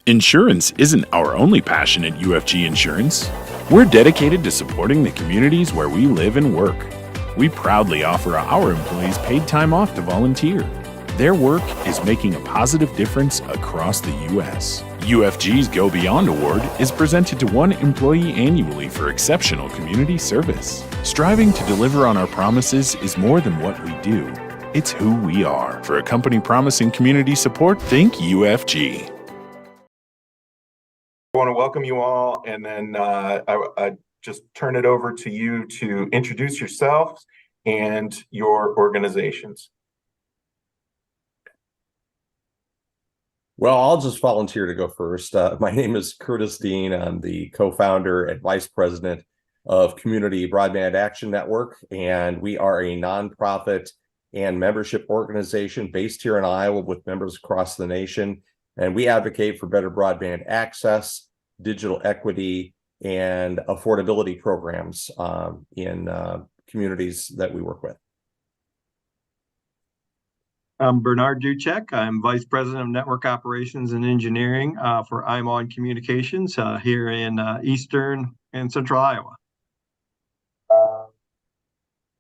Insurance isn't our only passion at UFG Insurance. We're dedicated to supporting the communities where we live and work. We proudly offer our employees paid time off to volunteer. Their work is making a positive difference across the U.S. UFG's Go Beyond Award is presented to one employee annually for exceptional community service. Striving to deliver on our promises is more than what we do. It's who we are. For a company promising community support, think UFG. I want to welcome you all, and then I just turn it over to you to introduce yourselves and your organizations. Well, I'll just volunteer to go first. My name is Curtis Dean. I'm the co-founder and vice president of Community Broadband Action Network, and we are a nonprofit and membership organization based here in Iowa with members across the nation. And we advocate for better broadband access, digital equity, and affordability programs in communities that we work with. I'm Bernard Duchek. I'm Vice President of Network Operations and Engineering for Iowans Communications here in Eastern and Central Iowa.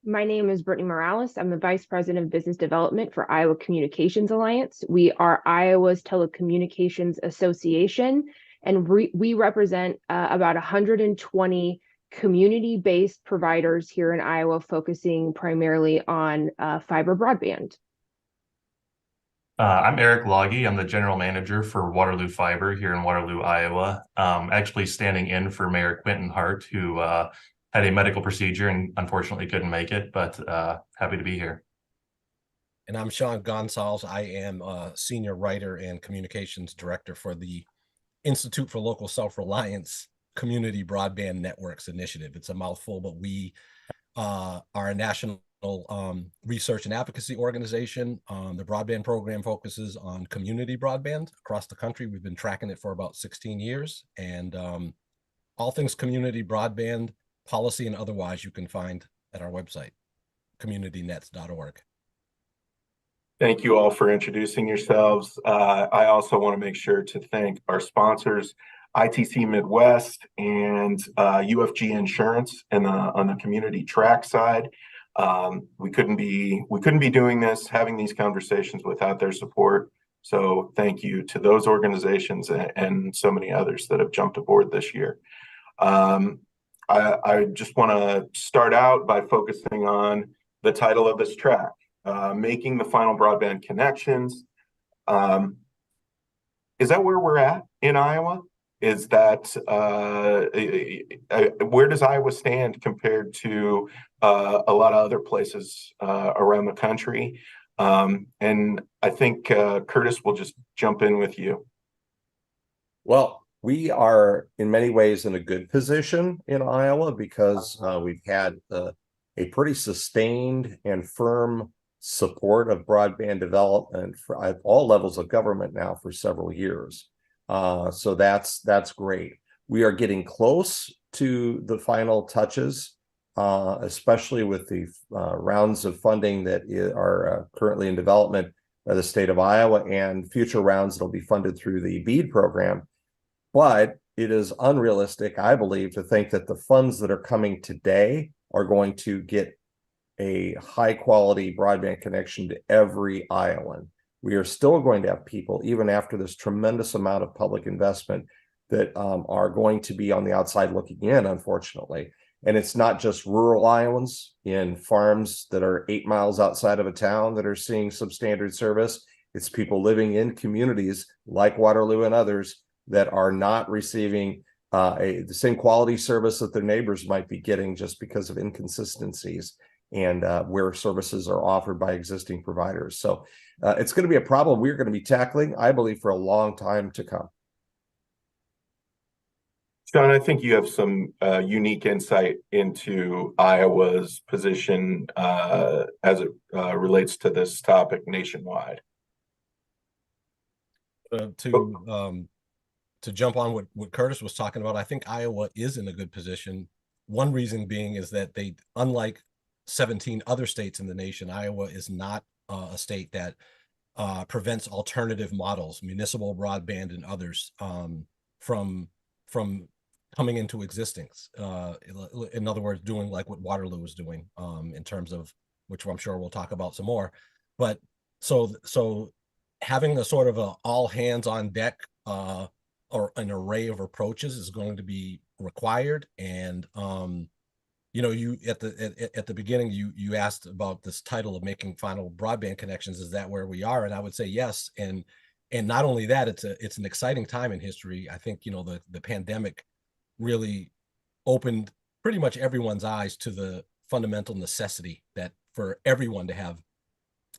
My name is Brittany Morales. I'm the Vice President of Business Development for Iowa Communications Alliance. We are Iowa's Telecommunications Association, and we represent about 120 community-based providers here in Iowa, focusing primarily on fiber broadband. I'm Eric Loggy. I'm the general manager for Waterloo Fiber here in Waterloo, Iowa. Actually standing in for Mayor Quentin Hart, who had a medical procedure and unfortunately couldn't make it, but happy to be here. And I'm Sean Gonsalves. I am a senior writer and communications director for the Institute for Local Self-Reliance Community Broadband Networks Initiative. It's a mouthful, but we are a national research and advocacy organization. The broadband program focuses on community broadband across the country. We've been tracking it for about 16 years, and all things community broadband, policy and otherwise, you can find at our website, communitynets.org. Thank you all for introducing yourselves. I also want to make sure to thank our sponsors, ITC Midwest and UFG Insurance, and on the community track side. We couldn't be doing this, having these conversations without their support. So thank you to those organizations and so many others that have jumped aboard this year. I just want to start out by focusing on the title of this track, Making the Final Broadband Connections. Is that where we're at in Iowa? Is that where does Iowa stand compared to a lot of other places around the country? And I think Curtis will just jump in with you. Well, we are in many ways in a good position in Iowa because we've had a pretty sustained and firm support of broadband development at all levels of government now for several years. So that's great. We are getting close to the final touches, especially with the rounds of funding that are currently in development by the state of Iowa and future rounds that will be funded through the BEAD program. But it is unrealistic, I believe, to think that the funds that are coming today are going to get a high quality broadband connection to every Iowan. We are still going to have people, even after this tremendous amount of public investment, that are going to be on the outside looking in, unfortunately. And it's not just rural Iowans in farms that are 8 miles outside of a town that are seeing substandard service. It's people living in communities like Waterloo and others that are not receiving the same quality service that their neighbors might be getting just because of inconsistencies and where services are offered by existing providers. So it's going to be a problem we're going to be tackling, I believe, for a long time to come. Sean, I think you have some unique insight into Iowa's position as it relates to this topic nationwide. To jump on what Curtis was talking about, I think Iowa is in a good position. One reason being is that they, unlike 17 other states in the nation, Iowa is not a state that prevents alternative models, municipal broadband and others, from coming into existence. In other words, doing like what Waterloo is doing, in terms of, which I'm sure we'll talk about some more. But so having a sort of a all hands on deck, or an array of approaches is going to be required. And you at the beginning, you asked about this title of Making Final Broadband Connections. Is that where we are? And I would say yes. And not only that, it's an exciting time in history. I think the pandemic really opened pretty much everyone's eyes to the fundamental necessity that for everyone to have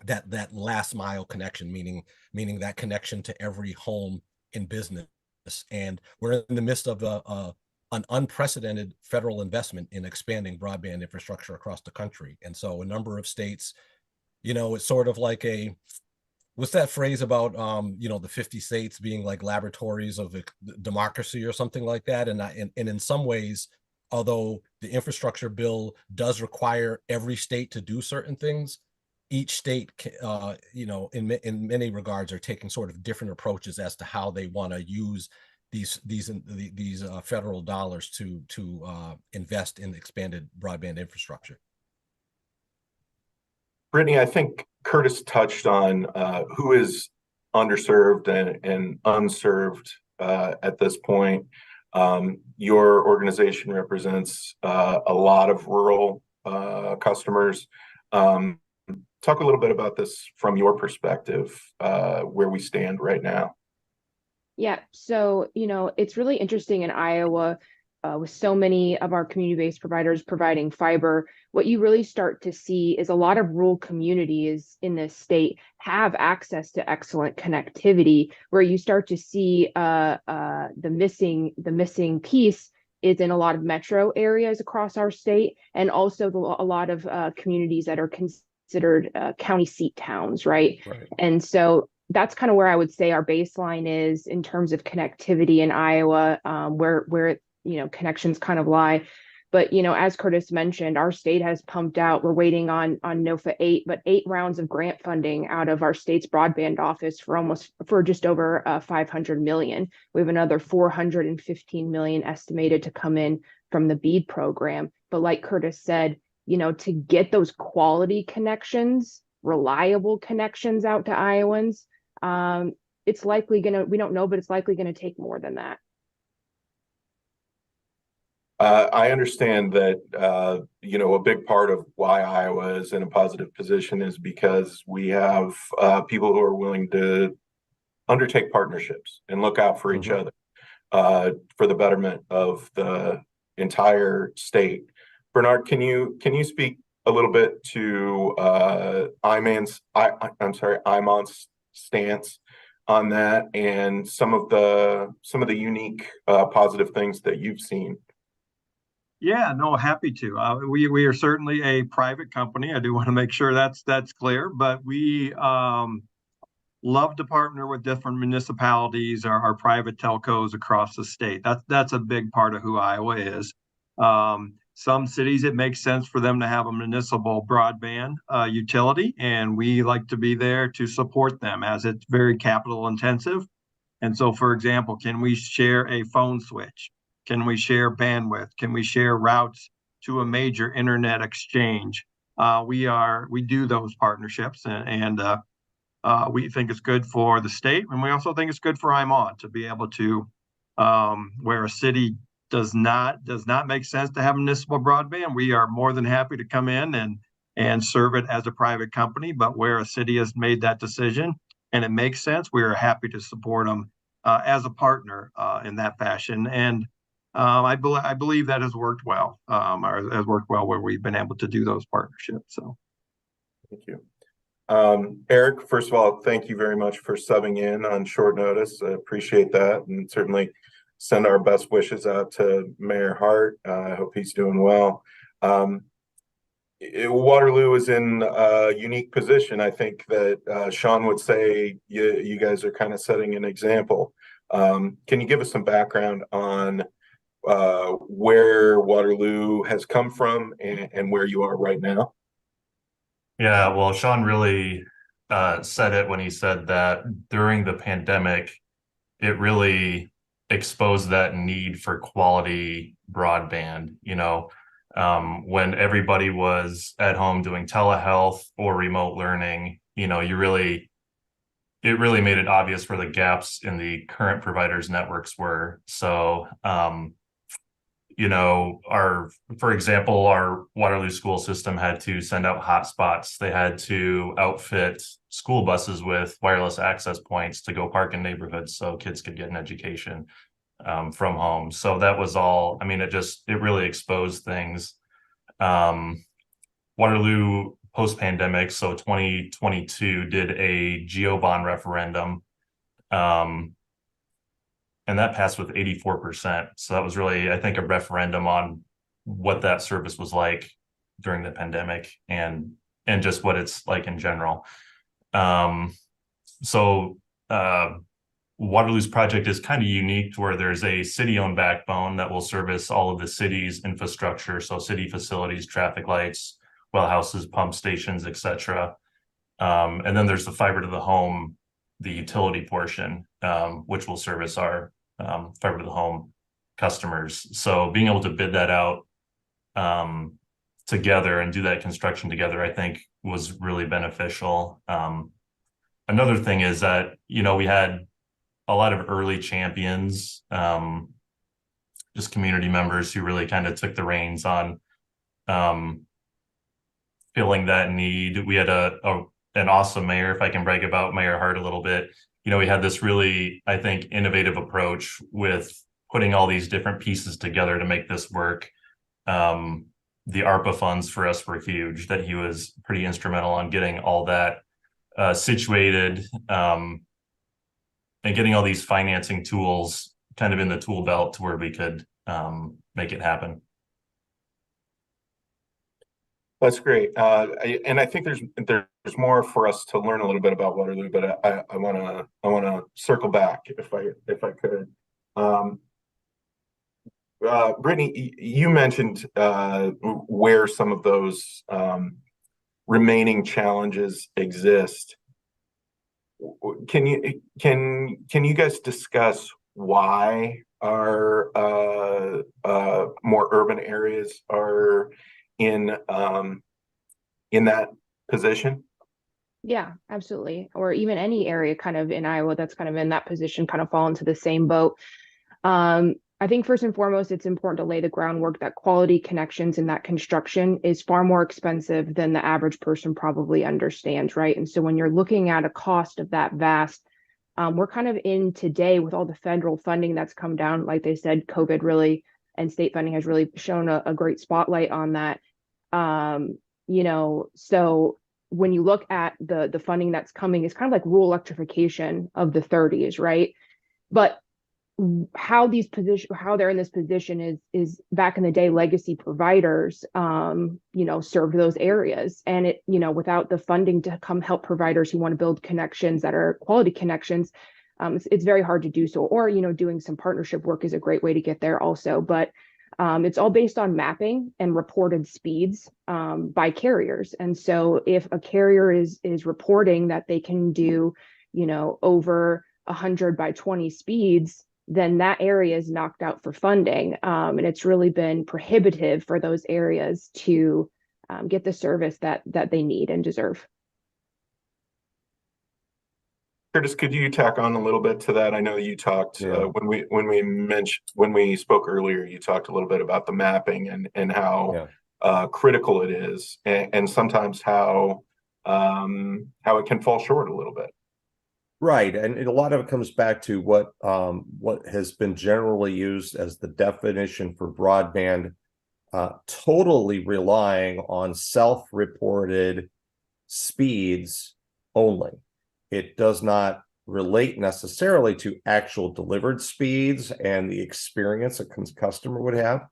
that last mile connection, meaning that connection to every home and business. And we're in the midst of an unprecedented federal investment in expanding broadband infrastructure across the country. And so a number of states, it's sort of like what's that phrase about, the 50 states being like laboratories of democracy or something like that. And in some ways, although the infrastructure bill does require every state to do certain things, each state, in many regards, are taking sort of different approaches as to how they want to use these federal dollars to invest in expanded broadband infrastructure. Brittany, I think Curtis touched on who is underserved and unserved at this point. Your organization represents a lot of rural customers. Talk a little bit about this from your perspective, where we stand right now. Yeah, so it's really interesting in Iowa, with so many of our community-based providers providing fiber. What you really start to see is a lot of rural communities in this state have access to excellent connectivity. Where you start to see the missing piece is in a lot of metro areas across our state, and also a lot of communities that are considered county seat towns, right? And so that's kind of where I would say our baseline is in terms of connectivity in Iowa, where connections kind of lie. But as Curtis mentioned, our state has pumped out. We're waiting on NOFA 8, but 8 rounds of grant funding out of our state's broadband office for just over $500 million. We have another $415 million estimated to come in from the BEAD program. But like Curtis said, to get those quality connections, reliable connections out to Iowans, it's likely we don't know, but it's likely gonna take more than that. I understand that a big part of why Iowa is in a positive position is because we have people who are willing to undertake partnerships and look out for each other for the betterment of the entire state. Bernard, can you speak a little bit to IMON's stance on that and some of the unique positive things that you've seen? Yeah, no, happy to. We are certainly a private company. I do want to make sure that's clear, but we love to partner with different municipalities or our private telcos across the state. That's a big part of who Iowa is. Some cities, it makes sense for them to have a municipal broadband utility, and we like to be there to support them as it's very capital intensive. And so, for example, can we share a phone switch? Can we share bandwidth? Can we share routes to a major internet exchange? We do those partnerships, and we think it's good for the state, and we also think it's good for IMON to be able to, where a city does not make sense to have municipal broadband, we are more than happy to come in and serve it as a private company. But where a city has made that decision and it makes sense, we are happy to support them as a partner in that fashion. And I believe that has worked well, where we've been able to do those partnerships. So, thank you. Eric, first of all, thank you very much for subbing in on short notice. I appreciate that, and certainly send our best wishes out to Mayor Hart. I hope he's doing well. Waterloo is in a unique position. I think that Sean would say you guys are kind of setting an example. Can you give us some background on where Waterloo has come from and where you are right now? Yeah, well, Sean really said it when he said that during the pandemic, it really exposed that need for quality broadband, when everybody was at home doing telehealth or remote learning, it really made it obvious where the gaps in the current providers' networks were. So, for example, our Waterloo school system had to send out hotspots. They had to outfit school buses with wireless access points to go park in neighborhoods so kids could get an education from home. So that was all. I mean, it really exposed things. Waterloo post-pandemic, so 2022 did a GeoBond referendum. And that passed with 84%. So that was really, I think, a referendum on what that service was like during the pandemic and just what it's like in general. Waterloo's project is kind of unique to where there's a city-owned backbone that will service all of the city's infrastructure, so city facilities, traffic lights, well houses, pump stations, etc. And then there's the fiber to the home, the utility portion, which will service our fiber to the home customers. So being able to bid that out together and do that construction together, I think was really beneficial. Another thing is that, we had a lot of early champions, just community members who really kind of took the reins on filling that need. We had an awesome mayor, if I can brag about Mayor Hart a little bit. We had this really, I think, innovative approach with putting all these different pieces together to make this work. The ARPA funds for us were huge, that he was pretty instrumental on getting all that situated, and getting all these financing tools kind of in the tool belt to where we could make it happen. That's great. And I think there's more for us to learn a little bit about Waterloo, but I wanna circle back if I could. Brittany, you mentioned where some of those remaining challenges exist. Can you guys discuss why our more urban areas are in that position? Yeah, absolutely. Or even any area kind of in Iowa that's kind of in that position, kind of fall into the same boat. I think first and foremost, it's important to lay the groundwork that quality connections in that construction is far more expensive than the average person probably understands, right? And so when you're looking at a cost of that vast, we're kind of in today with all the federal funding that's come down, like they said, COVID really, and state funding has really shown a great spotlight on that. So when you look at the funding that's coming, it's kind of like rural electrification of the 30s, right? But how they're in this position is back in the day, legacy providers, served those areas, and it, without the funding to come help providers who want to build connections that are quality connections, it's very hard to do so. Or, doing some partnership work is a great way to get there also. But it's all based on mapping and reported speeds by carriers. And so if a carrier is reporting that they can do, over 100 by 20 speeds, then that area is knocked out for funding. And it's really been prohibitive for those areas to get the service that they need and deserve. Curtis, could you tack on a little bit to that? I know you talked when we spoke earlier, you talked a little bit about the mapping and how critical it is, and sometimes how it can fall short a little bit. Right, and a lot of it comes back to what has been generally used as the definition for broadband, totally relying on self-reported speeds only. It does not relate necessarily to actual delivered speeds and the experience a customer would have.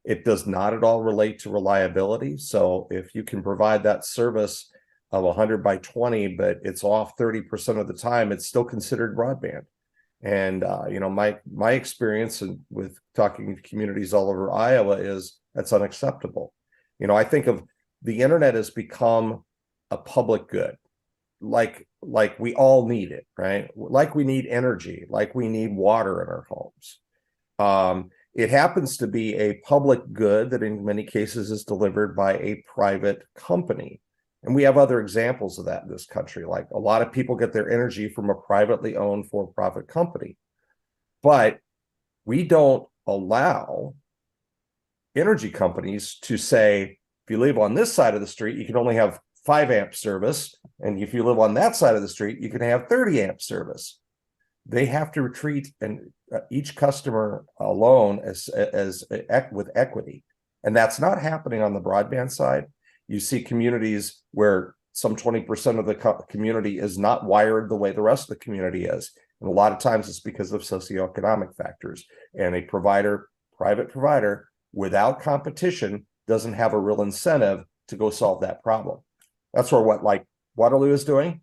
It does not at all relate to reliability. So if you can provide that service of 100 by 20, but it's off 30% of the time, it's still considered broadband. And my experience with talking to communities all over Iowa is that's unacceptable. I think of the internet has become a public good. like we all need it, right? Like we need energy, like we need water in our homes. It happens to be a public good that in many cases is delivered by a private company. And we have other examples of that in this country. Like a lot of people get their energy from a privately owned for-profit company. But we don't allow energy companies to say, if you live on this side of the street, you can only have 5 amp service. And if you live on that side of the street, you can have 30 amp service. They have to treat each customer alone as with equity. And that's not happening on the broadband side. You see communities where some 20% of the community is not wired the way the rest of the community is. And a lot of times it's because of socioeconomic factors. And a private provider, without competition, doesn't have a real incentive to go solve that problem. That's where what like Waterloo is doing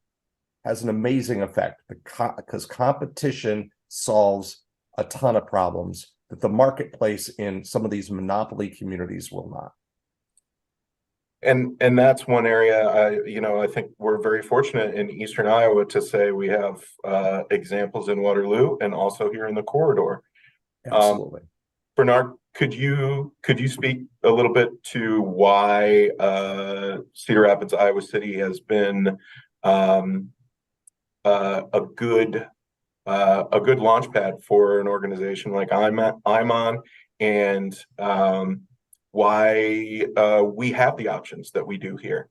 has an amazing effect because competition solves a ton of problems that the marketplace in some of these monopoly communities will not. And that's one area I think we're very fortunate in Eastern Iowa to say we have examples in Waterloo and also here in the corridor. Absolutely. Bernard, could you speak a little bit to why Cedar Rapids, Iowa City has been a good launch pad for an organization like Iowans, and why we have the options that we do here?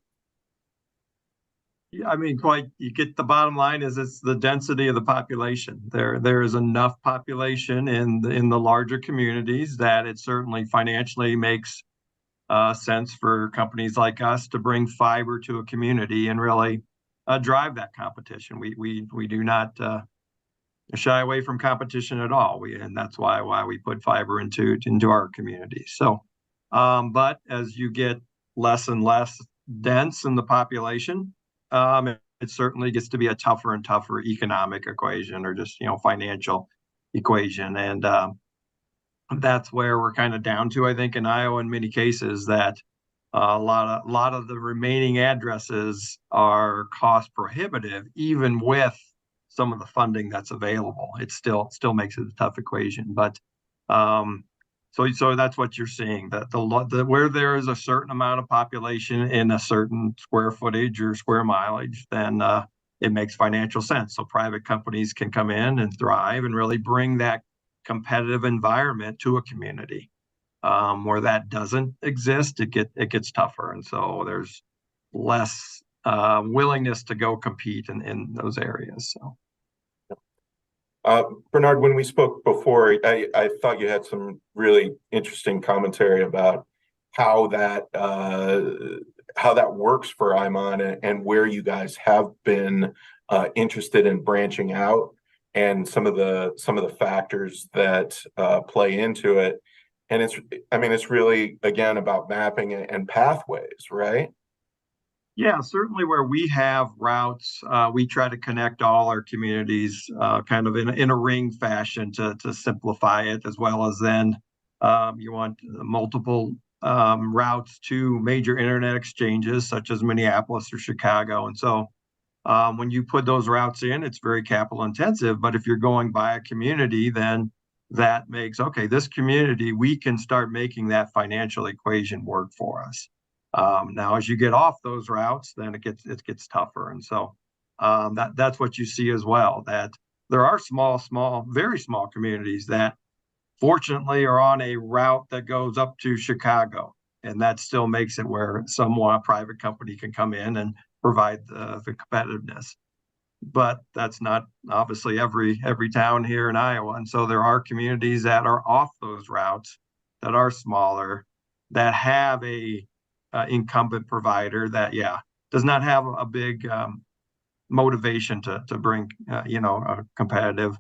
Yeah, I mean, you get the bottom line is it's the density of the population. There is enough population in the larger communities that it certainly financially makes sense for companies like us to bring fiber to a community and really drive that competition. We do not shy away from competition at all. And that's why we put fiber into our communities. So, but as you get less and less dense in the population, it certainly gets to be a tougher and tougher economic equation or just financial equation, and that's where we're kind of down to, I think, in Iowa in many cases, that a lot of the remaining addresses are cost prohibitive, even with some of the funding that's available. It still makes it a tough equation, but so that's what you're seeing, that the where there is a certain amount of population in a certain square footage or square mileage, then it makes financial sense. So private companies can come in and thrive and really bring that competitive environment to a community. Where that doesn't exist, it gets tougher, and so there's less willingness to go compete in those areas. So. Bernard, when we spoke before, I thought you had some really interesting commentary about how that works for Iowans and where you guys have been interested in branching out and some of the factors that play into it. And it's really, again, about mapping and pathways, right? Yeah, certainly where we have routes, we try to connect all our communities kind of in a ring fashion to simplify it, as well as then you want multiple routes to major internet exchanges such as Minneapolis or Chicago. And so when you put those routes in, it's very capital intensive. But if you're going by a community, then that makes, okay, this community, we can start making that financial equation work for us. Now, as you get off those routes, then it gets tougher. And so that's what you see as well, that there are very small communities that fortunately are on a route that goes up to Chicago. And that still makes it where a private company can come in and provide the competitiveness. But that's not obviously every town here in Iowa. And so there are communities that are off those routes that are smaller, that have a incumbent provider that does not have a big motivation to bring a competitiveness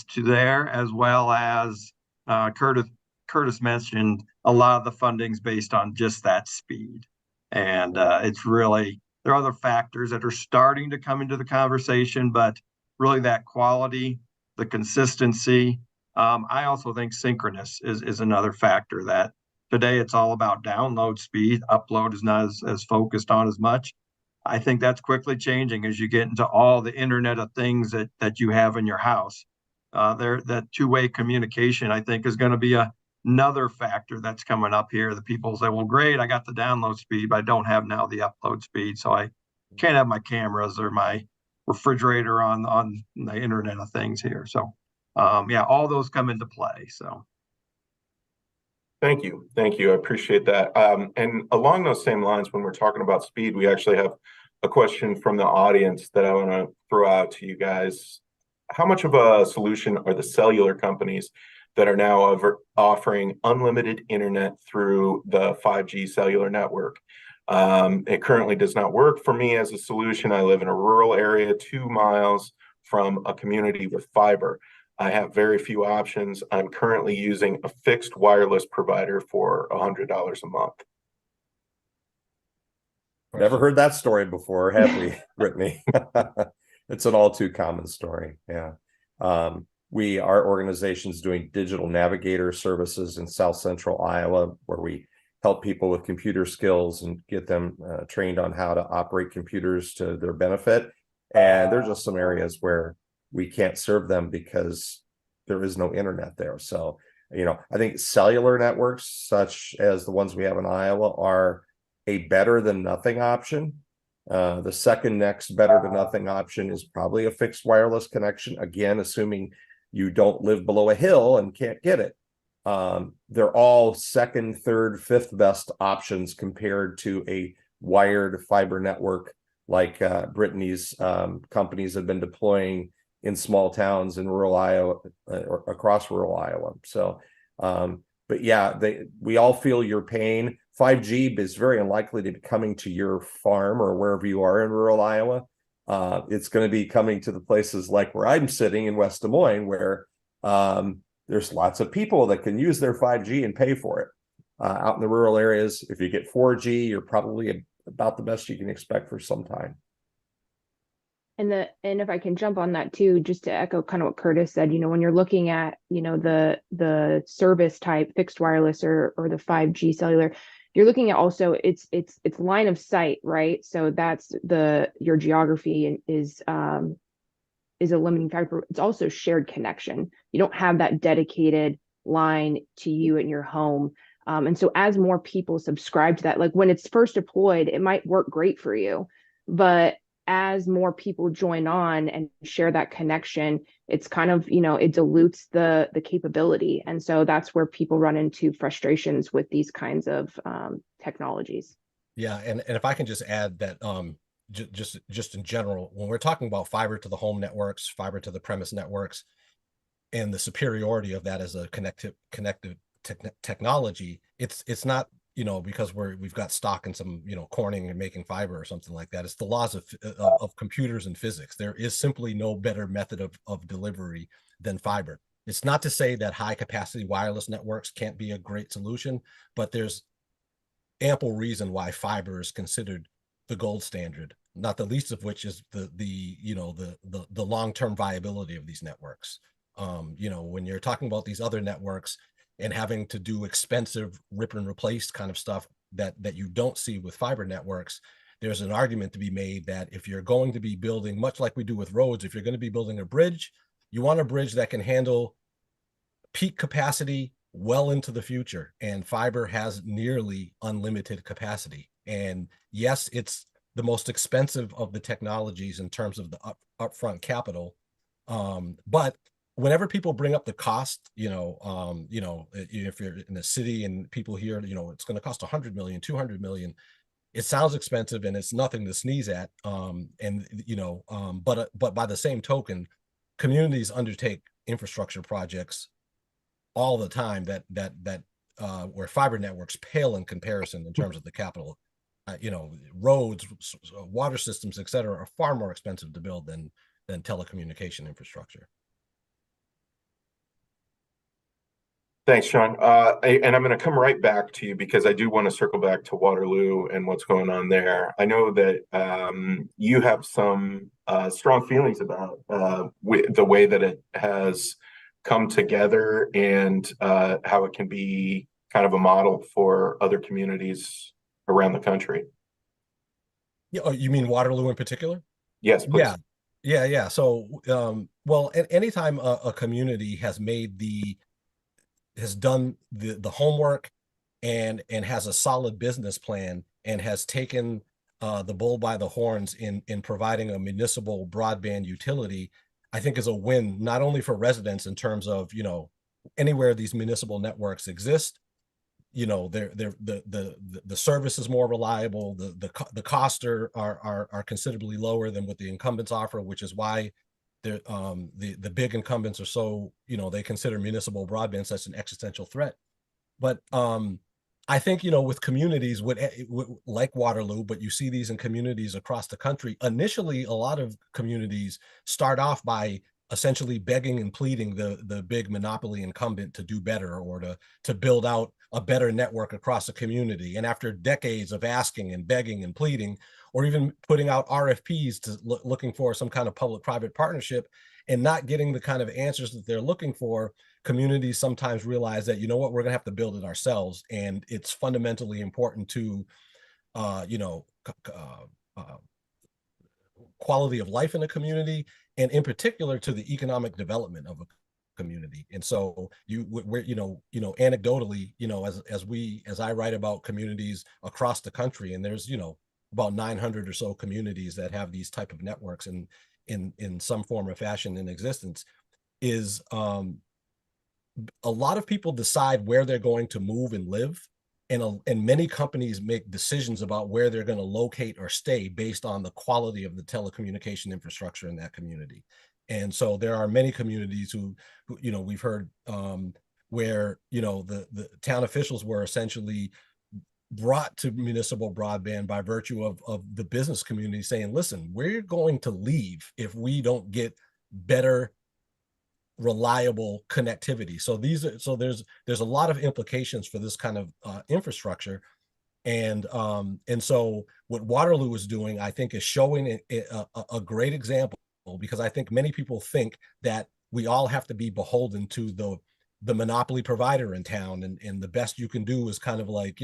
to there, as well as Curtis mentioned, a lot of the funding's based on just that speed. And it's really, there are other factors that are starting to come into the conversation, but really that quality, the consistency. I also think synchronous is another factor that today it's all about download speed. Upload is not as focused on as much. I think that's quickly changing as you get into all the Internet of Things that you have in your house. That two-way communication, I think, is going to be another factor that's coming up here. The people say, well, great, I got the download speed, but I don't have now the upload speed. So I can't have my cameras or my refrigerator on the Internet of Things here. So yeah, all those come into play. So Thank you. Thank you. I appreciate that. And along those same lines, when we're talking about speed, we actually have a question from the audience that I want to throw out to you guys. How much of a solution are the cellular companies that are now offering unlimited internet through the 5G cellular network? It currently does not work for me as a solution. I live in a rural area 2 miles from a community with fiber. I have very few options. I'm currently using a fixed wireless provider for $100 a month. Never heard that story before, have we, Brittany? It's an all too common story. Yeah. Our organization's doing digital navigator services in South Central Iowa, where we help people with computer skills and get them trained on how to operate computers to their benefit. And there's just some areas where we can't serve them because there is no internet there. So, I think cellular networks, such as the ones we have in Iowa, are a better than nothing option. The second next better than nothing option is probably a fixed wireless connection. Again, assuming you don't live below a hill and can't get it. They're all second, third, fifth best options compared to a wired fiber network like Brittany's companies have been deploying in small towns in rural Iowa or across rural Iowa. So, but yeah, we all feel your pain. 5G is very unlikely to be coming to your farm or wherever you are in rural Iowa. It's going to be coming to the places like where I'm sitting in West Des Moines, where there's lots of people that can use their 5G and pay for it. Out in the rural areas, if you get 4G, you're probably about the best you can expect for some time. And if I can jump on that too, just to echo kind of what Curtis said, when you're looking at, the service type fixed wireless or the 5G cellular, you're looking at also it's line of sight, right? So that's your geography is a limiting factor. It's also shared connection. You don't have that dedicated line to you in your home. And so as more people subscribe to that, like when it's first deployed, it might work great for you, but as more people join on and share that connection, it's kind of, it dilutes the capability. And so that's where people run into frustrations with these kinds of technologies. Yeah. And if I can just add that just in general, when we're talking about fiber to the home networks, fiber to the premise networks, and the superiority of that as a connective technology, it's not, because we've got stock in some, Corning and Making Fiber or something like that. It's the laws of computers and physics. There is simply no better method of delivery than fiber. It's not to say that high capacity wireless networks can't be a great solution, but there's ample reason why fiber is considered the gold standard, not the least of which is the long-term viability of these networks. When you're talking about these other networks and having to do expensive rip and replace kind of stuff that you don't see with fiber networks, there's an argument to be made that if you're going to be building, much like we do with roads, if you're going to be building a bridge, you want a bridge that can handle peak capacity well into the future. And fiber has nearly unlimited capacity. And yes, it's the most expensive of the technologies in terms of the upfront capital. But whenever people bring up the cost, if you're in a city and people hear, it's going to cost 100 million, 200 million, it sounds expensive and it's nothing to sneeze at. But by the same token, communities undertake infrastructure projects all the time that where fiber networks pale in comparison in terms of the capital. Roads, water systems, et cetera, are far more expensive to build than telecommunication infrastructure. Thanks, Sean. And I'm going to come right back to you because I do want to circle back to Waterloo and what's going on there. I know that you have some strong feelings about the way that it has come together and how it can be kind of a model for other communities around the country. Yeah, oh, you mean Waterloo in particular? Yes, please. Yeah. So, well, anytime a community has done the homework and has a solid business plan and has taken the bull by the horns in providing a municipal broadband utility, I think is a win, not only for residents in terms of, anywhere these municipal networks exist, the service is more reliable, the costs are considerably lower than what the incumbents offer, which is why the big incumbents are so, they consider municipal broadband such an existential threat. But I think, with communities like Waterloo, but you see these in communities across the country. Initially, a lot of communities start off by essentially begging and pleading the big monopoly incumbent to do better, or to build out a better network across the community. And after decades of asking and begging and pleading, or even putting out RFPs to looking for some kind of public-private partnership and not getting the kind of answers that they're looking for, communities sometimes realize that, we're going to have to build it ourselves. And it's fundamentally important to, uh, quality of life in a community, and in particular to the economic development of a community. And so anecdotally, as I write about communities across the country, and there's, about 900 or so communities that have these type of networks in some form or fashion in existence, is a lot of people decide where they're going to move and live. And many companies make decisions about where they're going to locate or stay based on the quality of the telecommunication infrastructure in that community. And so there are many communities who we've heard where, the town officials were essentially brought to municipal broadband by virtue of the business community saying, listen, we're going to leave if we don't get better reliable connectivity. So there's a lot of implications for this kind of infrastructure. And so what Waterloo is doing, I think, is showing a great example, because I think many people think that we all have to be beholden to the monopoly provider in town, and the best you can do is kind of like,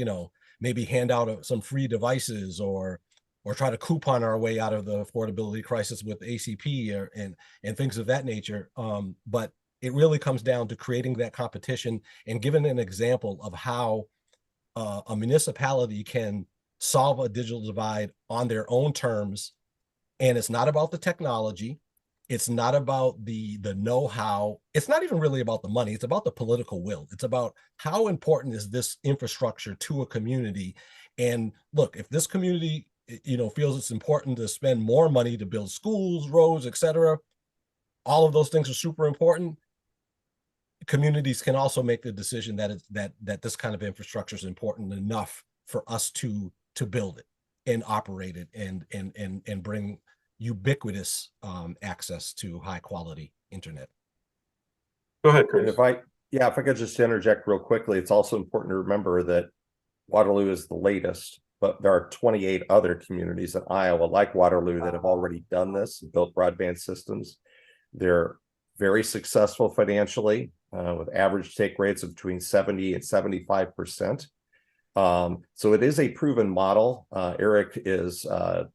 maybe hand out some free devices, or try to coupon our way out of the affordability crisis with ACP and things of that nature. But it really comes down to creating that competition and giving an example of how a municipality can solve a digital divide on their own terms. And it's not about the technology. It's not about the know-how. It's not even really about the money. It's about the political will. It's about how important is this infrastructure to a community. And look, if this community, feels it's important to spend more money to build schools, roads, etc., all of those things are super important. Communities can also make the decision that this kind of infrastructure is important enough for us to build it and operate it and bring ubiquitous access to high quality internet. Go ahead, Chris. If I could just interject real quickly, it's also important to remember that Waterloo is the latest, but there are 28 other communities in Iowa like Waterloo that have already done this and built broadband systems. They're very successful financially, with average take rates of between 70 and 75%. So it is a proven model. Eric is the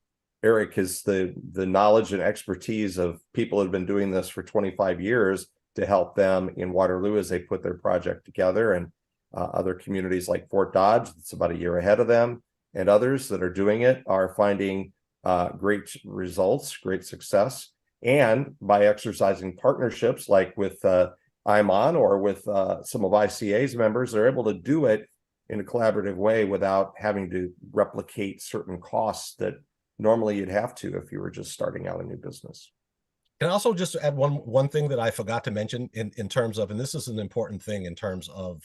knowledge and expertise of people who have been doing this for 25 years to help them in Waterloo as they put their project together, and other communities like Fort Dodge, that's about a year ahead of them, and others that are doing it are finding great results, great success. And by exercising partnerships like with Iowans or with some of ICA's members, they're able to do it in a collaborative way without having to replicate certain costs that normally you'd have to if you were just starting out a new business. Can I also just add one thing that I forgot to mention in terms of, and this is an important thing in terms of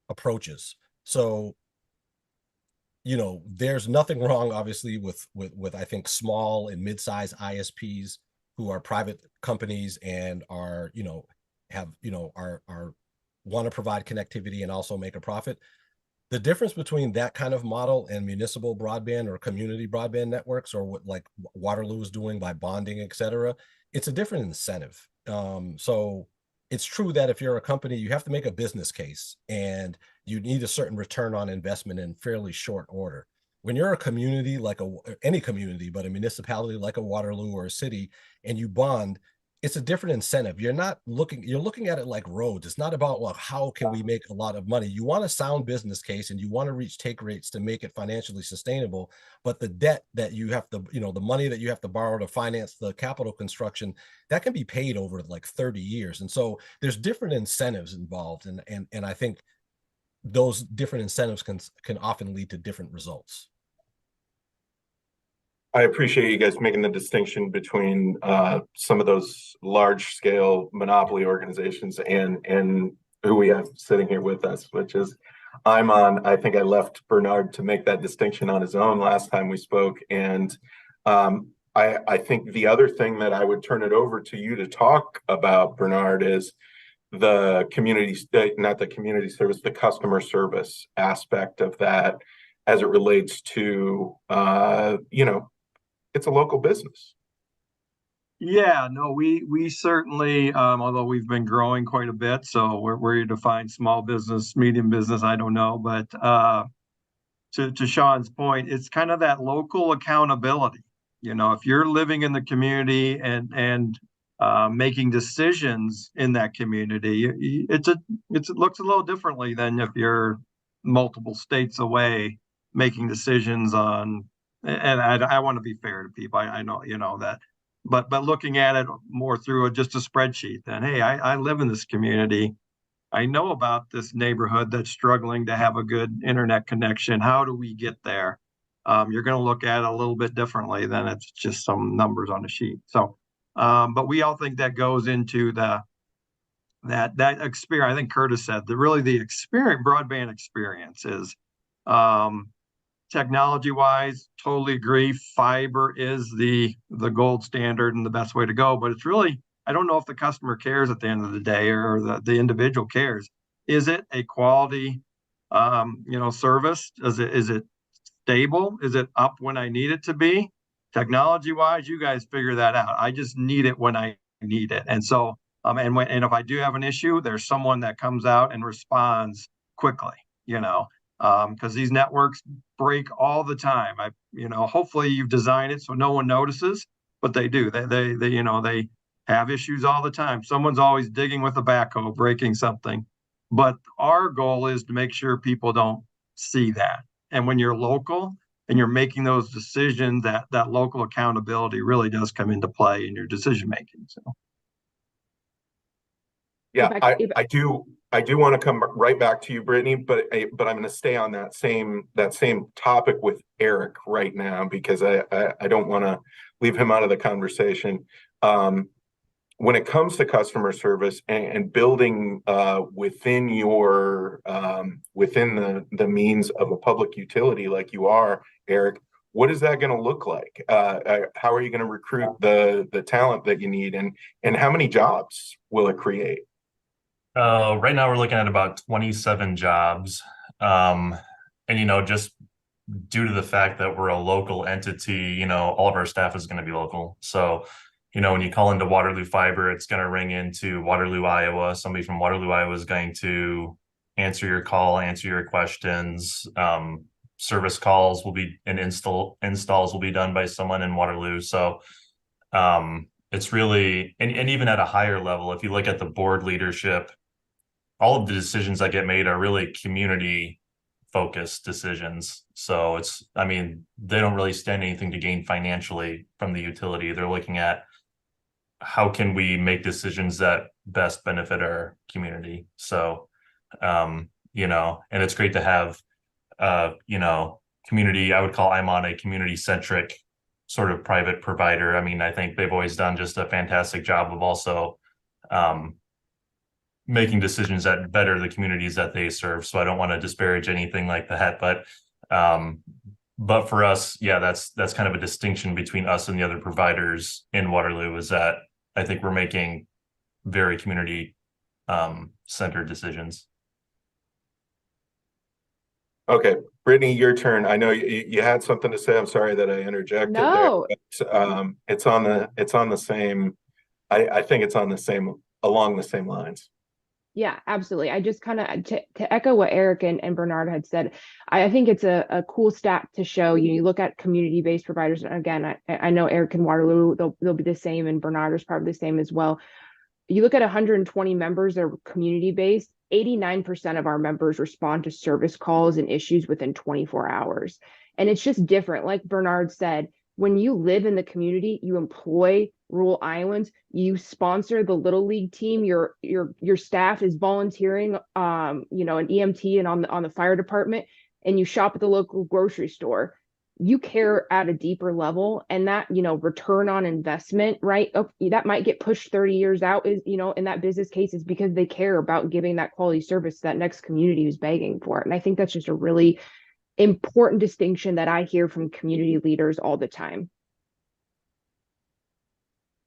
approaches. So, there's nothing wrong, obviously, with I think small and mid-sized ISPs who are private companies and are want to provide connectivity and also make a profit. The difference between that kind of model and municipal broadband or community broadband networks, or what like Waterloo is doing by bonding, et cetera, it's a different incentive. So it's true that if you're a company, you have to make a business case and you need a certain return on investment in fairly short order. when you're a community like any community, but a municipality like a Waterloo or a city, and you bond, it's a different incentive. You're looking at it like roads. It's not about, well, how can we make a lot of money? You want a sound business case and you want to reach take rates to make it financially sustainable. But the debt that you have to, the money that you have to borrow to finance the capital construction, that can be paid over like 30 years. And so there's different incentives involved. And I think those different incentives can often lead to different results. I appreciate you guys making the distinction between some of those large scale monopoly organizations and who we have sitting here with us, which is I think I left Bernard to make that distinction on his own last time we spoke. And I think the other thing that I would turn it over to you to talk about, Bernard, is the not the community service, the customer service aspect of that as it relates to, it's a local business. Yeah, no, we certainly, although we've been growing quite a bit, so where you define small business, medium business, I don't know, but to Sean's point, it's kind of that local accountability. If you're living in the community and making decisions in that community, it looks a little differently than if you're multiple states away making decisions on. And I want to be fair to people. I know that, but looking at it more through just a spreadsheet. Then, hey, I live in this community. I know about this neighborhood that's struggling to have a good internet connection. How do we get there? You're going to look at it a little bit differently than it's just some numbers on a sheet. So, but we all think that goes into that experience. I think Curtis said the broadband experience is. Technology wise, totally agree. Fiber is the gold standard and the best way to go. But it's really, I don't know if the customer cares at the end of the day or the individual cares. Is it a quality, service? Is it stable? Is it up when I need it to be? Technology wise, you guys figure that out. I just need it when I need it. And so, and if I do have an issue, there's someone that comes out and responds quickly, because these networks break all the time. Hopefully you've designed it so no one notices, but they do. They have issues all the time. Someone's always digging with a backhoe, breaking something. But our goal is to make sure people don't see that. And when you're local and you're making those decisions, that local accountability really does come into play in your decision making. So. Yeah, I do want to come right back to you, Brittany, but I'm going to stay on that same topic with Eric right now because I don't want to leave him out of the conversation. When it comes to customer service and building within the means of a public utility like you are, Eric, what is that going to look like? How are you going to recruit the talent that you need, and how many jobs will it create? Right now we're looking at about 27 jobs. And, just due to the fact that we're a local entity, all of our staff is going to be local. So, when you call into Waterloo Fiber, it's going to ring into Waterloo, Iowa. Somebody from Waterloo, Iowa is going to answer your call, answer your questions. Service calls will be, and installs will be done by someone in Waterloo. So, it's really, and even at a higher level, if you look at the board leadership, all of the decisions that get made are really community focused decisions. So they don't really stand anything to gain financially from the utility. They're looking at how can we make decisions that best benefit our community. So, and it's great to have, community, I would call Iowans a community centric sort of private provider. I think they've always done just a fantastic job of also, making decisions that better the communities that they serve. So I don't want to disparage anything like that, but for us, yeah, that's kind of a distinction between us and the other providers in Waterloo, is that I think we're making very community centered decisions. Okay, Brittany, your turn. I know you had something to say. I'm sorry that I interjected No. there. But, it's on the same. I think it's along the same lines. Yeah, absolutely. I just kind of to echo what Eric and Bernard had said, I think it's a cool stat to show. You look at community-based providers, and again, I know Eric and Waterloo, they'll be the same, and Bernard is probably the same as well. You look at 120 members that are community-based, 89% of our members respond to service calls and issues within 24 hours. And it's just different. Like Bernard said, when you live in the community, you employ rural Iowans, you sponsor the little league team, your staff is volunteering an EMT and on the fire department, and you shop at the local grocery store. You care at a deeper level, and that return on investment, right? That might get pushed 30 years out, is in that business case, is because they care about giving that quality service to that next community who's begging for it. And I think that's just a really important distinction that I hear from community leaders all the time.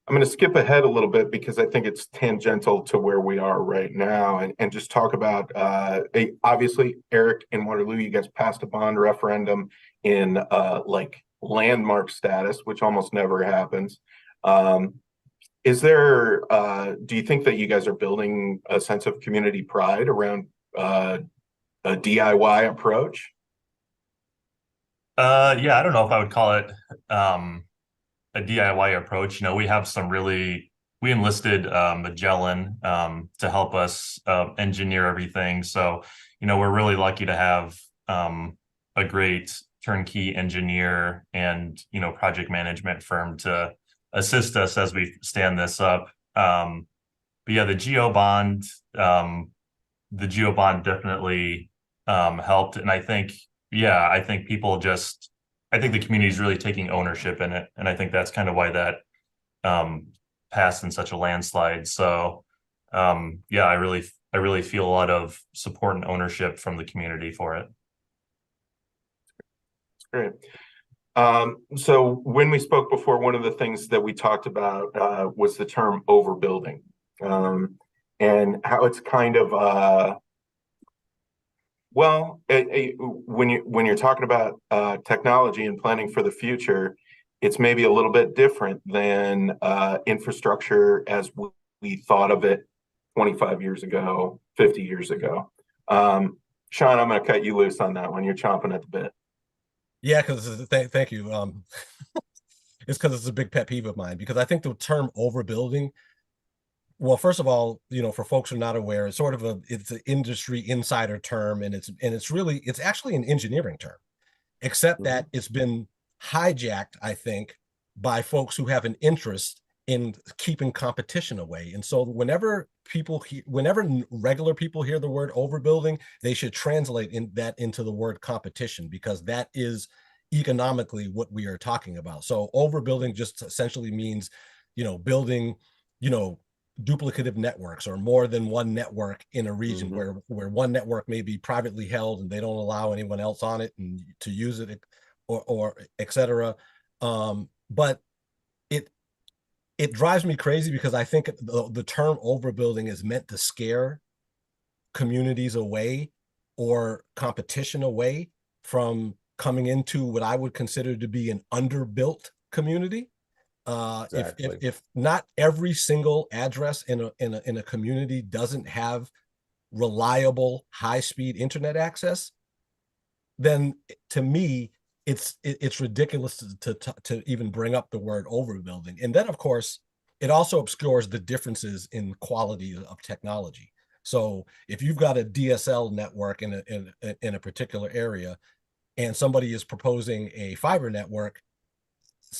I'm going to skip ahead a little bit because I think it's tangential to where we are right now, and just talk about obviously, Eric in Waterloo, you guys passed a bond referendum in like landmark status, which almost never happens. Is there do you think that you guys are building a sense of community pride around a DIY approach? Yeah, I don't know if I would call it a DIY approach. We have we enlisted Magellan to help us engineer everything. So, we're really lucky to have a great turnkey engineer and, project management firm to assist us as we stand this up. But yeah, the Geo Bond definitely helped. And I think I think the community is really taking ownership in it. And I think that's kind of why that passed in such a landslide. So yeah, I really feel a lot of support and ownership from the community for it. Great. So when we spoke before, one of the things that we talked about was the term overbuilding, and how it's kind of when you're talking about technology and planning for the future, it's maybe a little bit different than infrastructure as we thought of it 25 years ago, 50 years ago. Sean, I'm going to cut you loose on that one. You're chomping at the bit. Yeah, because thank you. It's because it's a big pet peeve of mine, because I think the term overbuilding, well, first of all, for folks who are not aware, it's sort of it's an industry insider term, and it's actually an engineering term, except that it's been hijacked, I think, by folks who have an interest in keeping competition away. And so whenever regular people hear the word overbuilding, they should translate that into the word competition, because that is economically what we are talking about. So overbuilding just essentially means, building, duplicative networks, or more than one network in a region, where one network may be privately held and they don't allow anyone else on it and to use it, or et cetera. But it drives me crazy, because I think the term overbuilding is meant to scare communities away, or competition away, from coming into what I would consider to be an underbuilt community. Exactly. If not every single address in a community doesn't have reliable high-speed internet access, then to me it's ridiculous to even bring up the word overbuilding. And then, of course, it also obscures the differences in quality of technology. So if you've got a DSL network in a particular area, and somebody is proposing a fiber network,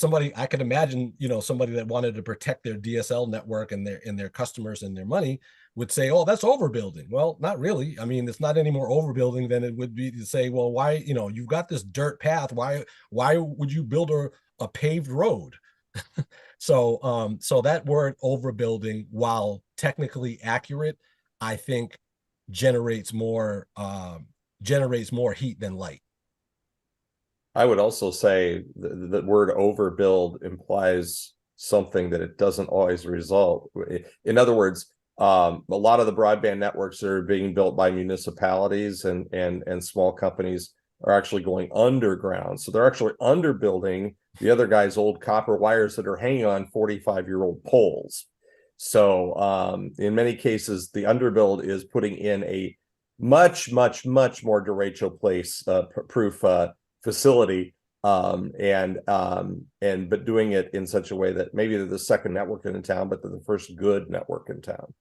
I could imagine, somebody that wanted to protect their DSL network and their customers and their money would say, "Oh, that's overbuilding." Well, not really. I mean, it's not any more overbuilding than it would be to say, "Well, why, you've got this dirt path. Why would you build a paved road?" So that word overbuilding, while technically accurate, I think generates more heat than light. I would also say the word overbuild implies something that it doesn't always result. In other words, a lot of the broadband networks that are being built by municipalities and small companies are actually going underground. So they're actually underbuilding the other guy's old copper wires that are hanging on 45-year-old poles. So in many cases, the underbuild is putting in a much more derecho place proof facility, but doing it in such a way that maybe they're the second network in town, but they're the first good network in town.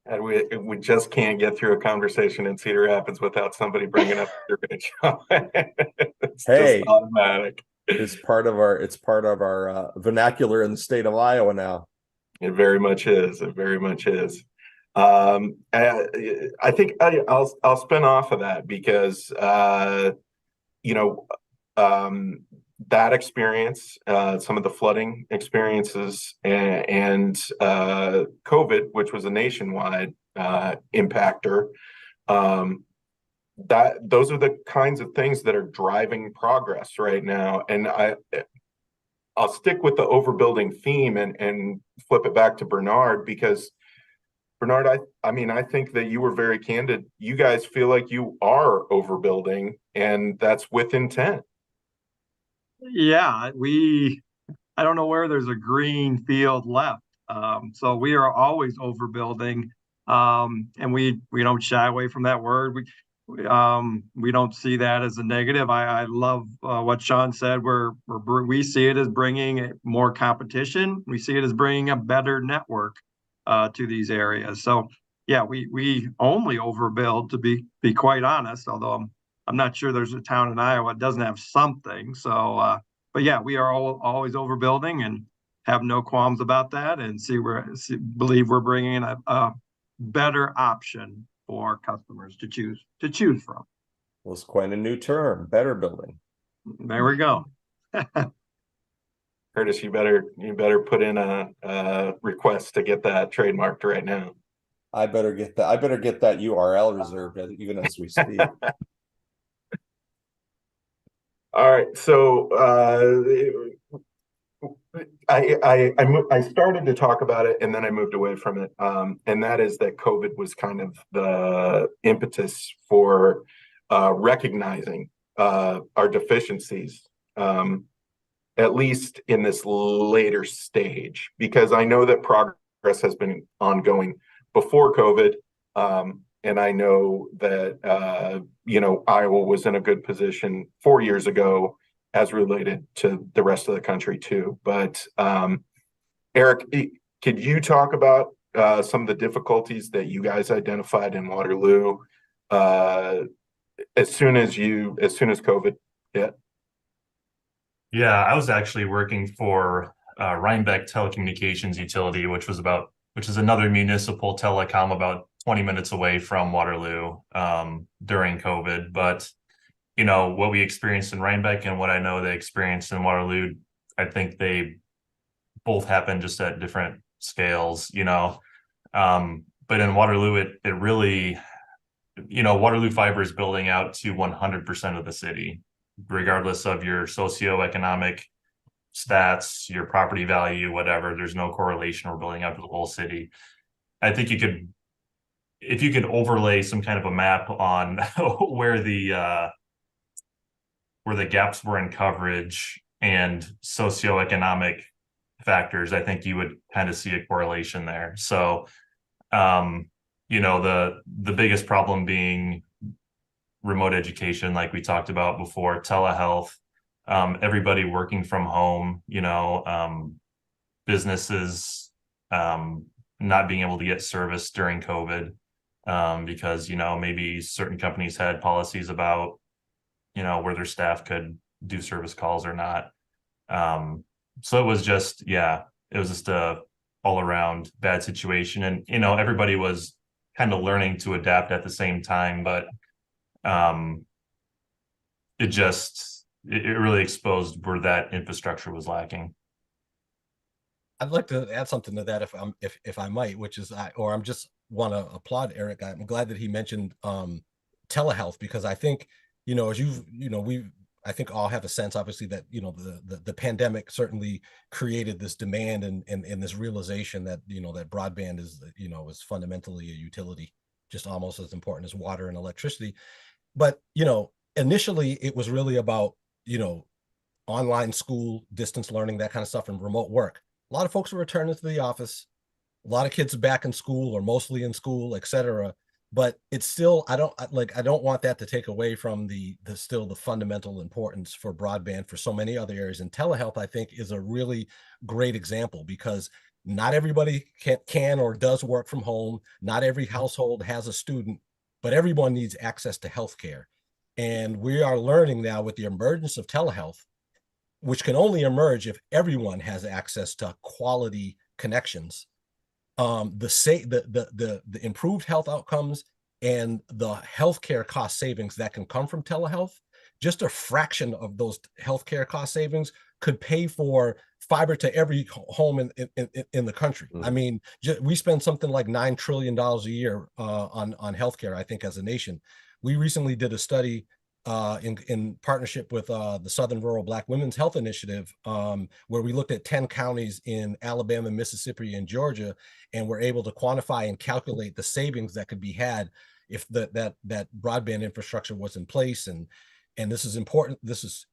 And we just can't get through a conversation in Cedar Rapids without somebody bringing up your It's Hey, just automatic. It's part of our vernacular in the state of Iowa now. It very much is. It very much is. I think I'll spin off of that because you know, that experience, some of the flooding experiences, and COVID, which was a nationwide impactor. Those are the kinds of things that are driving progress right now. And I'll stick with the overbuilding theme and flip it back to Bernard, because Bernard, I think that you were very candid. You guys feel like you are overbuilding, and that's with intent. Yeah, I don't know where there's a green field left. So we are always overbuilding, and we don't shy away from that word. We don't see that as a negative. I love what Sean said. We see it as bringing more competition. We see it as bringing a better network to these areas. So yeah, we only overbuild, to be quite honest. Although I'm not sure there's a town in Iowa that doesn't have something. So, but yeah, we are always overbuilding and have no qualms about that, and believe we're bringing a better option for customers to choose from. Well, it's quite a new term, better building. There we go. Curtis, you better put in a request to get that trademarked right now. I better get that URL reserved even as we speak. All right, so I started to talk about it, and then I moved away from it, and that is that COVID was kind of the impetus for recognizing our deficiencies, at least in this later stage, because I know that progress has been ongoing before COVID, and I know that Iowa was in a good position 4 years ago as related to the rest of the country too. But Eric, could you talk about some of the difficulties that you guys identified in Waterloo as soon as COVID hit? Yeah, I was actually working for Rhinebeck Telecommunications Utility, which is another municipal telecom about 20 minutes away from Waterloo during COVID. But what we experienced in Rhinebeck and what I know they experienced in Waterloo, I think they both happened just at different scales. But in Waterloo, it really, Waterloo fiber is building out to 100% of the city, regardless of your socioeconomic stats, your property value, whatever. There's no correlation. We're building out to the whole city. I think if you could overlay some kind of a map on where the gaps were in coverage and socioeconomic factors, I think you would kind of see a correlation there. So, the biggest problem being remote education, like we talked about before, telehealth, everybody working from home, businesses not being able to get service during COVID because, maybe certain companies had policies about, where their staff could do service calls or not. So it was just a all around bad situation. And, everybody was kind of learning to adapt at the same time, but it really exposed where that infrastructure was lacking. I'd like to add something to that if I might, which is I'm just want to applaud Eric. I'm glad that he mentioned telehealth, because I think, I think all have a sense, obviously, that, the pandemic certainly created this demand and this realization that, that broadband is fundamentally a utility, just almost as important as water and electricity. But, initially it was really about, online school, distance learning, that kind of stuff, and remote work. A lot of folks are returning to the office. A lot of kids are back in school or mostly in school, etc. But it's still, I don't want that to take away from the fundamental importance for broadband for so many other areas. And telehealth, I think, is a really great example, because not everybody can or does work from home. Not every household has a student, but everyone needs access to healthcare. And we are learning now, with the emergence of telehealth, which can only emerge if everyone has access to quality connections, the improved health outcomes and the healthcare cost savings that can come from telehealth, just a fraction of those healthcare cost savings could pay for fiber to every home in the country. I mean, we spend something like $9 trillion a year on healthcare, I think, as a nation. We recently did a study in partnership with the Southern Rural Black Women's Health Initiative, where we looked at 10 counties in Alabama, Mississippi, and Georgia, and were able to quantify and calculate the savings that could be had if that broadband infrastructure was in place. And this is important. This is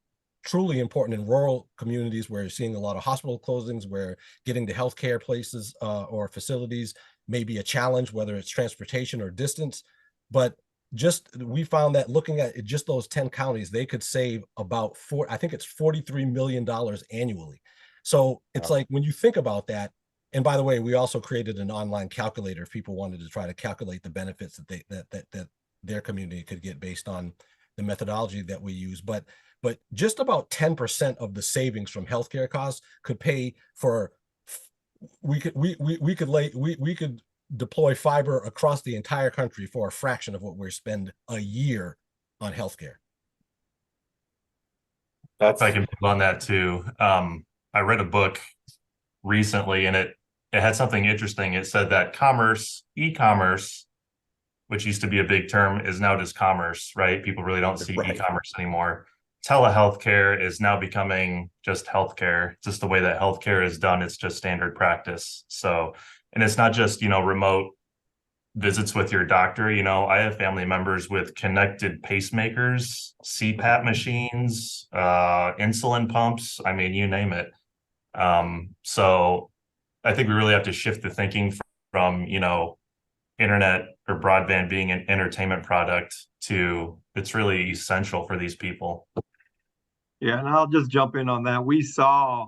truly important in rural communities where you're seeing a lot of hospital closings, where getting to healthcare places or facilities may be a challenge, whether it's transportation or distance. But we found that looking at just those 10 counties, they could save about $43 million annually. So it's like, when you think about that, and by the way, we also created an online calculator if people wanted to try to calculate the benefits that their community could get based on the methodology that we use. But just about 10% of the savings from healthcare costs could pay for, we could deploy fiber across the entire country for a fraction of what we spend a year on healthcare. If I can build on that too. I read a book recently, and it had something interesting. It said that e-commerce, which used to be a big term, is now just commerce, right? People really don't see e-commerce anymore. Telehealthcare is now becoming just healthcare. It's just the way that healthcare is done. It's just standard practice. So, and it's not just, remote visits with your doctor. I have family members with connected pacemakers, CPAP machines, insulin pumps. I mean, you name it. So I think we really have to shift the thinking from, internet or broadband being an entertainment product to it's really essential for these people. Yeah, and I'll just jump in on that. We saw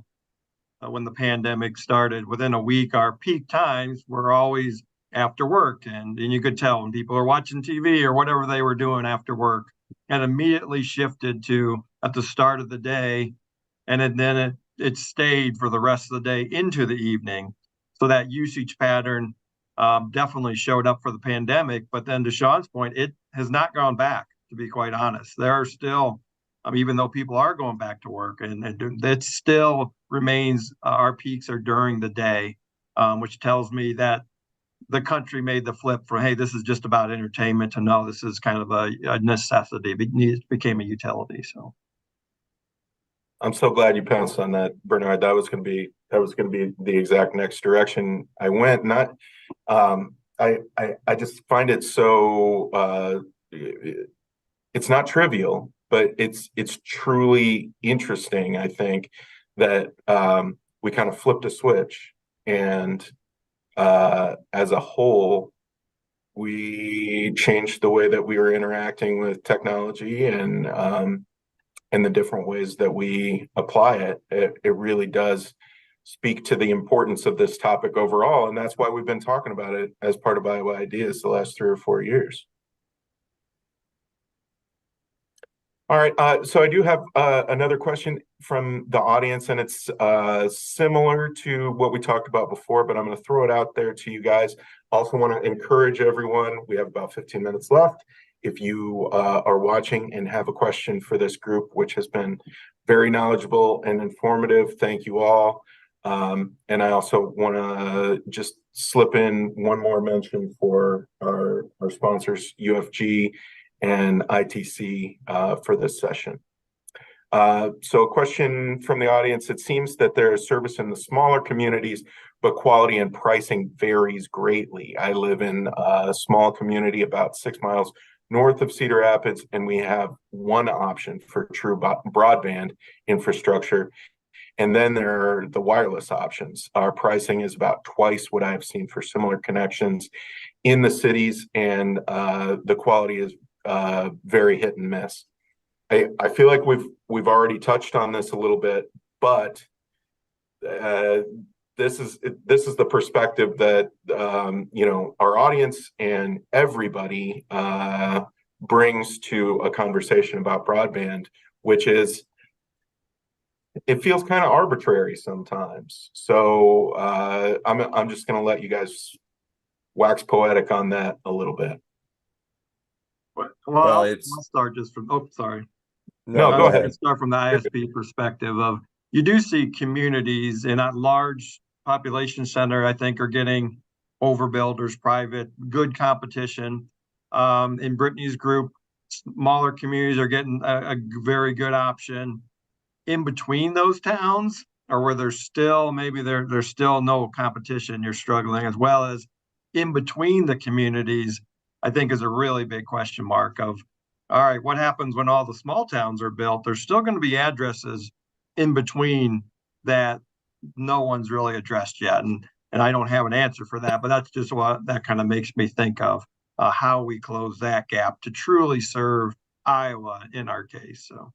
when the pandemic started, within a week, our peak times were always after work. And you could tell when people are watching TV or whatever they were doing after work, and immediately shifted to at the start of the day. And then it stayed for the rest of the day into the evening. So that usage pattern definitely showed up for the pandemic. But then, to Sean's point, it has not gone back, to be quite honest. There are still, even though people are going back to work, and that still remains, our peaks are during the day, which tells me that the country made the flip from, hey, this is just about entertainment, to no, this is kind of a necessity. It became a utility. So I'm so glad you pounced on that, Bernard. That was going to be the exact next direction I went. Not, I just find it so, it's not trivial, but it's truly interesting. I think that we kind of flipped a switch, and as a whole, we changed the way that we were interacting with technology and the different ways that we apply it. It really does speak to the importance of this topic overall, and that's why we've been talking about it as part of Iowa Ideas the last 3 or 4 years. All right, so I do have another question from the audience, and it's similar to what we talked about before, but I'm going to throw it out there to you guys. Also want to encourage everyone, we have about 15 minutes left. If you are watching and have a question for this group, which has been very knowledgeable and informative, thank you all. And I also want to just slip in one more mention for our sponsors, UFG and ITC, for this session. So a question from the audience: it seems that there is service in the smaller communities, but quality and pricing varies greatly. I live in a small community about 6 miles north of Cedar Rapids, and we have one option for true broadband infrastructure. And then there are the wireless options. Our pricing is about twice what I've seen for similar connections in the cities, and the quality is very hit and miss. I feel like we've already touched on this a little bit, but this is the perspective that our audience and everybody brings to a conversation about broadband, which is it feels kind of arbitrary sometimes. So I'm just going to let you guys wax poetic on that a little bit. Well, I'll start just from. Oh, sorry. No, go ahead. Start from the ISP perspective of you do see communities in a large population center, I think, are getting overbuilders, private, good competition. In Brittany's group, smaller communities are getting a very good option. In between those towns, or where there's still there's still no competition, you're struggling, as well as in between the communities, I think is a really big question mark of, all right, what happens when all the small towns are built? There's still going to be addresses in between that no one's really addressed yet. And I don't have an answer for that, but that's just what that kind of makes me think of how we close that gap to truly serve Iowa in our case. So.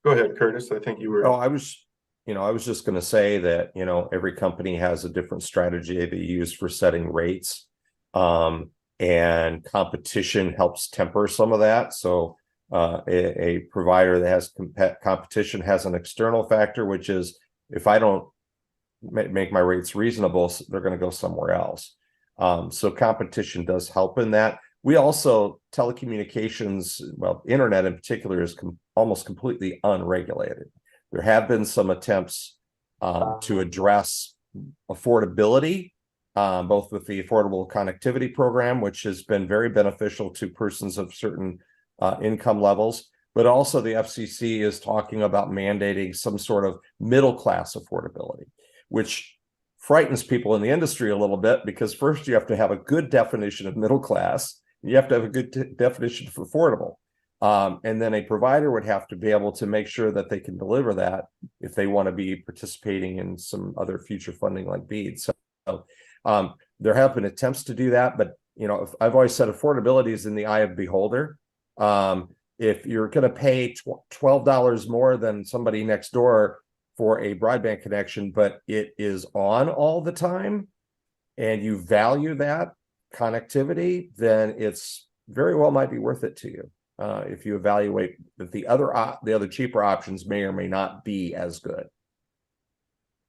Go ahead, Curtis. I think you were. Oh, I was just going to say that, every company has a different strategy they use for setting rates. And competition helps temper some of that. So a provider that has competition has an external factor, which is if I don't make my rates reasonable, they're going to go somewhere else. So competition does help in that. We also, telecommunications, well, internet in particular is almost completely unregulated. There have been some attempts to address affordability, both with the Affordable Connectivity Program, which has been very beneficial to persons of certain income levels, but also the FCC is talking about mandating some sort of middle-class affordability, which frightens people in the industry a little bit, because first you have to have a good definition of middle class. You have to have a good definition for affordable. And then a provider would have to be able to make sure that they can deliver that if they want to be participating in some other future funding like BEAD. So there have been attempts to do that, but I've always said affordability is in the eye of the beholder. If you're going to pay $12 more than somebody next door for a broadband connection, but it is on all the time, and you value that connectivity, then it's very well might be worth it to you. If you evaluate that the other cheaper options may or may not be as good.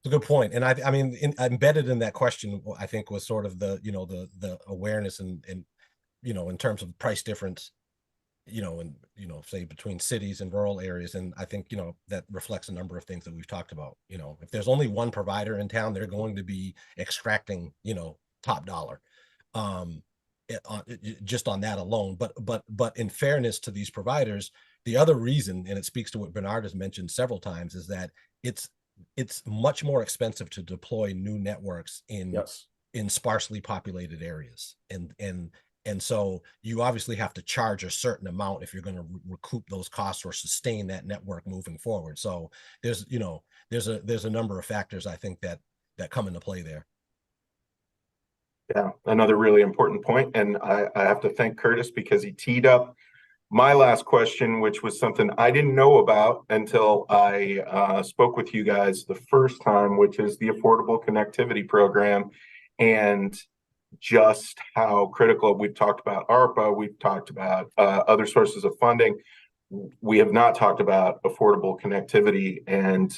It's a good point. And I mean, embedded in that question, I think, was sort of the awareness and in terms of price difference, say between cities and rural areas. And I think, that reflects a number of things that we've talked about. If there's only one provider in town, they're going to be extracting, top dollar. Just on that alone, but in fairness to these providers, the other reason, and it speaks to what Bernard has mentioned several times, is that it's much more expensive to deploy new networks in sparsely populated areas, and so you obviously have to charge a certain amount if you're going to recoup those costs or sustain that network moving forward. So there's a number of factors, I think, that come into play there. Yeah, another really important point. And I have to thank Curtis because he teed up my last question, which was something I didn't know about until I spoke with you guys the first time, which is the Affordable Connectivity Program, and just how critical. We've talked about ARPA, we've talked about other sources of funding. We have not talked about affordable connectivity and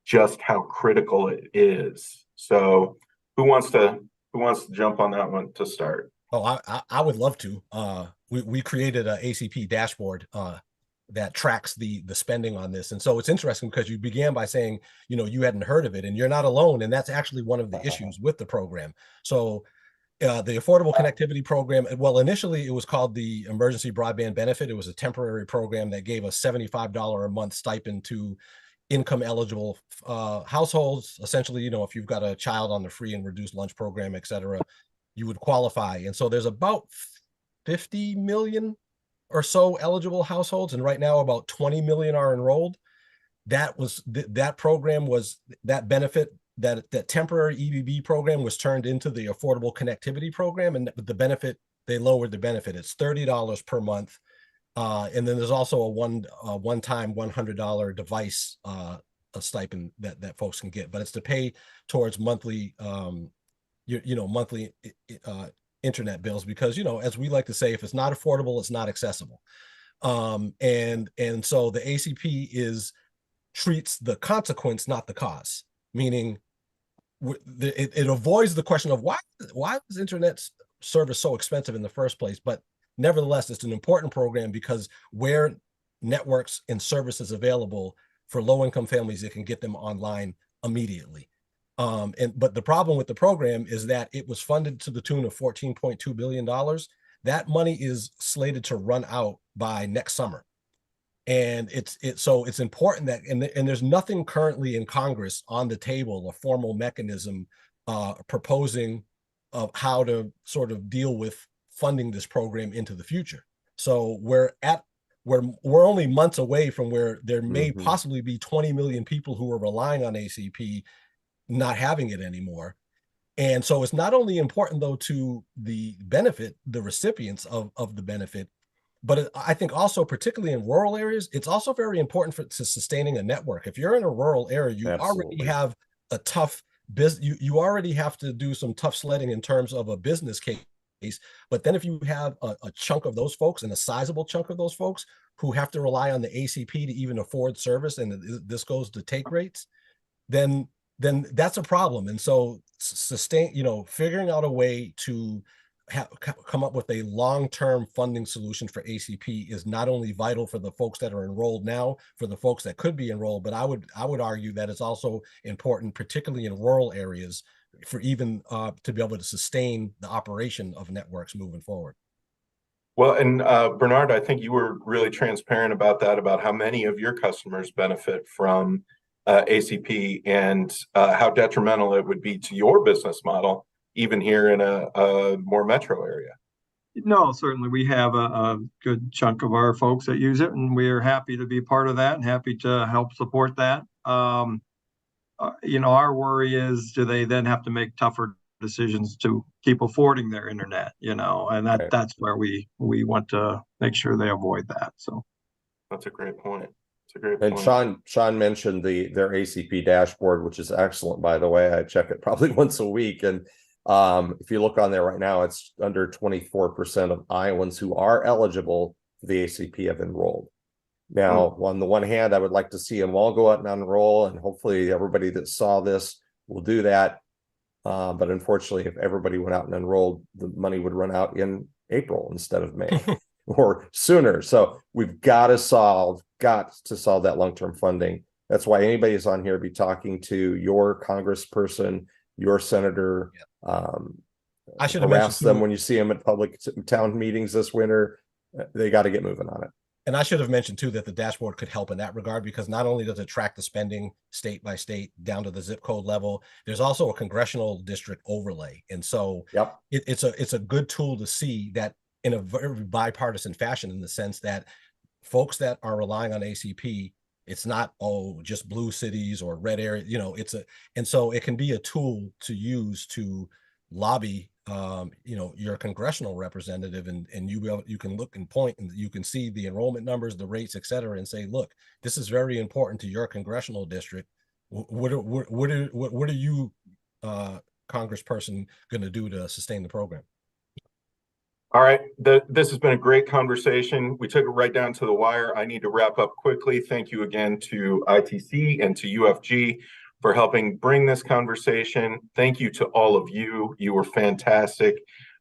just how critical it is. So who wants to jump on that one to start? Oh, I would love to. We created a ACP dashboard that tracks the spending on this. And so it's interesting because you began by saying, you hadn't heard of it, and you're not alone. And that's actually one of the issues with the program. So the Affordable Connectivity Program, well, initially it was called the Emergency Broadband Benefit. It was a temporary program that gave a $75 a month stipend to income eligible households. Essentially, if you've got a child on the free and reduced lunch program, et cetera, you would qualify. And so there's about 50 million or so eligible households, and right now about 20 million are enrolled. That program was that benefit, that temporary EBB program was turned into the Affordable Connectivity Program, and the benefit, they lowered the benefit. It's $30 per month. And then there's also a one-time $100 device a stipend that folks can get, but it's to pay towards monthly monthly internet bills, because as we like to say, if it's not affordable, it's not accessible. And so the ACP treats the consequence, not the cause, meaning it avoids the question of why is internet service so expensive in the first place. But nevertheless, it's an important program, because where networks and services available for low-income families, it can get them online immediately. But the problem with the program is that it was funded to the tune of $14.2 billion. That money is slated to run out by next summer. And so it's important that, and there's nothing currently in Congress on the table, a formal mechanism proposing of how to sort of deal with funding this program into the future. So we're only months away from where there may possibly be 20 million people who are relying on ACP not having it anymore. And so it's not only important, though, to the recipients of the benefit, but I think also, particularly in rural areas, it's also very important to sustaining a network. If you're in a rural area, you already have a tough business. You already have to do some tough sledding in terms of a business case. But then if you have a chunk of those folks, and a sizable chunk of those folks, who have to rely on the ACP to even afford service, and this goes to take rates, then that's a problem. And so figuring out a way to come up with a long-term funding solution for ACP is not only vital for the folks that are enrolled now, for the folks that could be enrolled, but I would argue that it's also important, particularly in rural areas, for even to be able to sustain the operation of networks moving forward. Well, and Bernard, I think you were really transparent about that, about how many of your customers benefit from ACP, and how detrimental it would be to your business model, even here in a more metro area. No, certainly we have a good chunk of our folks that use it, and we are happy to be part of that and happy to help support that. Our worry is, do they then have to make tougher decisions to keep affording their internet, and that's where we want to make sure they avoid that. So that's a great point. And point. Sean mentioned their ACP dashboard, which is excellent, by the way. I check it probably once a week, and if you look on there right now, it's under 24% of Iowans who are eligible for the ACP have enrolled. Now, on the one hand, I would like to see them all go out and enroll, and hopefully everybody that saw this will do that. But unfortunately, if everybody went out and enrolled, the money would run out in April instead of May or sooner. So we've got to solve that long-term funding. That's why anybody who's on here be talking to your congressperson, your senator. I should have harass them when you see them at public town meetings this winter. They got to get moving on it. And I should have mentioned too that the dashboard could help in that regard, because not only does it track the spending state by state down to the zip code level, there's also a congressional district overlay. And so it's a good tool to see that in a very bipartisan fashion, in the sense that folks that are relying on ACP, it's not just blue cities or red area, and so it can be a tool to use to lobby your congressional representative, and you can look and point, and you can see the enrollment numbers, the rates, et cetera, and say, look, this is very important to your congressional district. What are you congressperson going to do to sustain the program? All right, this has been a great conversation. We took it right down to the wire. I need to wrap up quickly. Thank you again to ITC and to UFG for helping bring this conversation. Thank you to all of you. You were fantastic.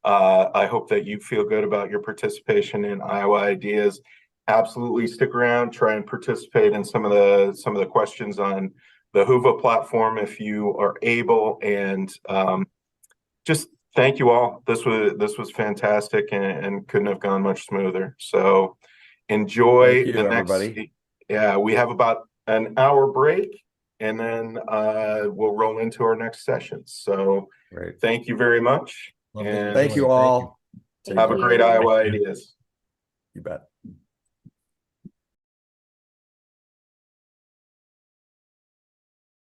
I hope that you feel good about your participation in Iowa Ideas. Absolutely stick around, try and participate in some of the questions on the Whova platform if you are able, and just thank you all. This was fantastic, and couldn't have gone much smoother. So enjoy the next. Everybody. Yeah, we have about an hour break, and then we'll roll into our next session. So thank you very much. And thank you all. Have a great Iowa Ideas. You bet.